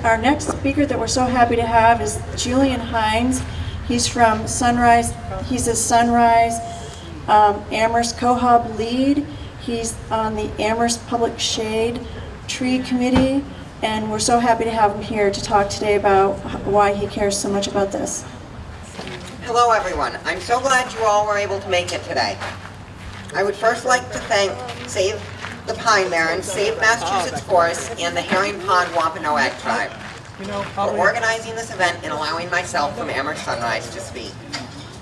our next speaker that we're so happy to have is Julian Hynes. He's from Sunrise. He's a Sunrise Amherst Co-Hub lead. He's on the Amherst Public Shade Tree Committee, and we're so happy to have him here to talk today about why he cares so much about this. Hello everyone. I'm so glad you all were able to make it today. I would first like to thank Save the Pine Barrens, Save Massachusetts Forests, and the Herring Pond Wampanoag Tribe for organizing this event and allowing myself from Amherst Sunrise to speak.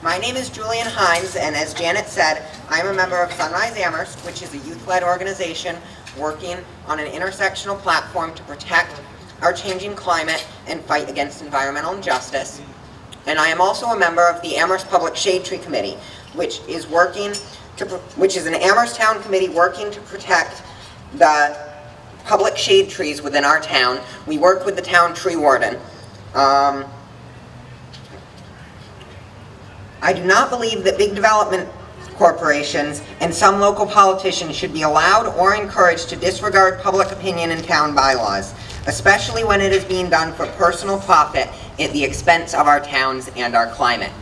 My name is Julian Hynes, and as Janet said, I'm a member of Sunrise Amherst, which is a youth-led organization working on an intersectional platform to protect our changing climate and fight against environmental injustice. And I am also a member of the Amherst Public Shade Tree Committee, which is an Amherst Town committee working to protect the public shade trees within our town. We work with the town tree warden. I do not believe that big development corporations and some local politicians should be allowed or encouraged to disregard public opinion and town bylaws, especially when it is being done for personal profit at the expense of our towns and our climate.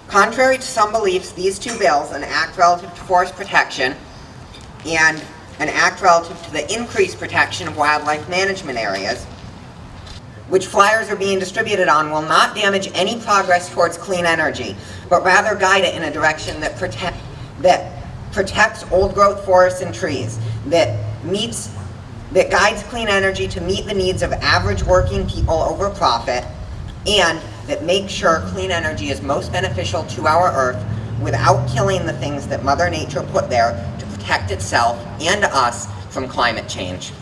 Contrary to some beliefs, these two bills, an act relative to forest protection and an act relative to the increased protection of wildlife management areas, which flyers are being distributed on, will not damage any progress towards clean energy, but rather guide it in a direction that protects old-growth forests and trees, that guides clean energy to meet the needs of average working people over profit, and that makes sure clean energy is most beneficial to our Earth without killing the things that Mother Nature put there to protect itself and us from climate change.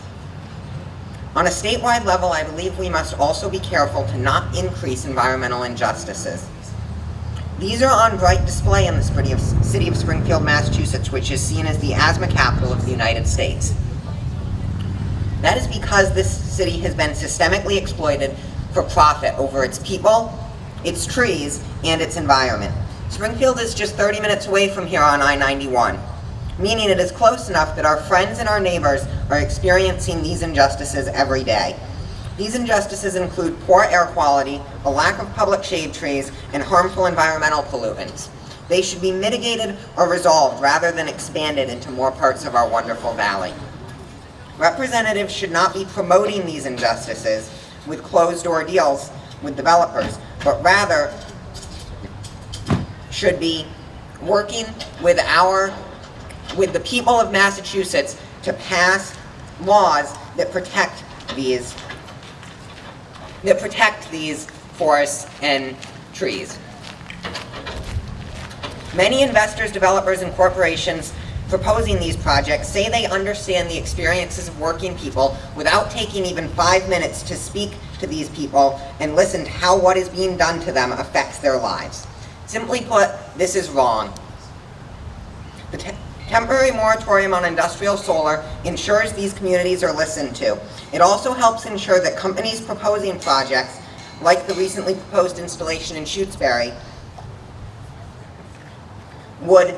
On a statewide level, I believe we must also be careful to not increase environmental injustices. These are on bright display in the city of Springfield, Massachusetts, which is seen as the asthma capital of the United States. That is because this city has been systemically exploited for profit over its people, its trees, and its environment. Springfield is just 30 minutes away from here on I-91, meaning it is close enough that our friends and our neighbors are experiencing these injustices every day. These injustices include poor air quality, a lack of public shade trees, and harmful environmental pollutants. They should be mitigated or resolved rather than expanded into more parts of our wonderful valley. Representatives should not be promoting these injustices with closed-door deals with developers, but rather should be working with the people of Massachusetts to pass laws that protect these forests and trees. Many investors, developers, and corporations proposing these projects say they understand the experiences of working people without taking even 5 minutes to speak to these people and listen to how what is being done to them affects their lives. Simply put, this is wrong. The temporary moratorium on industrial solar ensures these communities are listened to. It also helps ensure that companies proposing projects, like the recently proposed installation in Shutesbury, would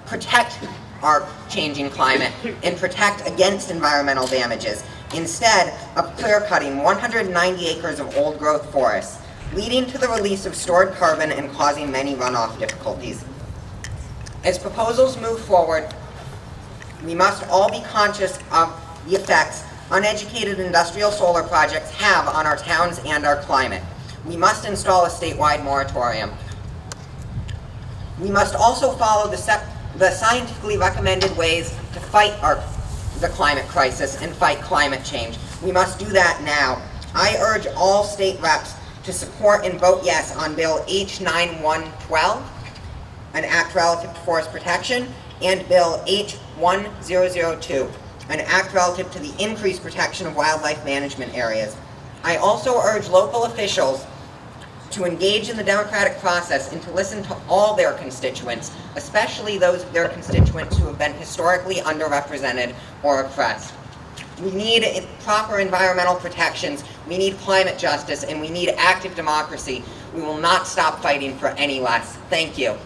protect our changing climate and protect against environmental damages, instead of clear-cutting 190 acres of old-growth forests, leading to the release of stored carbon and causing many runoff difficulties. As proposals move forward, we must all be conscious of the effects uneducated industrial solar projects have on our towns and our climate. We must install a statewide moratorium. We must also follow the scientifically recommended ways to fight the climate crisis and fight climate change. We must do that now. I urge all state reps to support and vote yes on Bill H9112, an act relative to forest protection, and Bill H1002, an act relative to the increased protection of wildlife management areas. I also urge local officials to engage in the democratic process and to listen to all their constituents, especially those of their constituents who have been historically underrepresented or oppressed. We need proper environmental protections, we need climate justice, and we need active democracy. We will not stop fighting for any less. Thank you.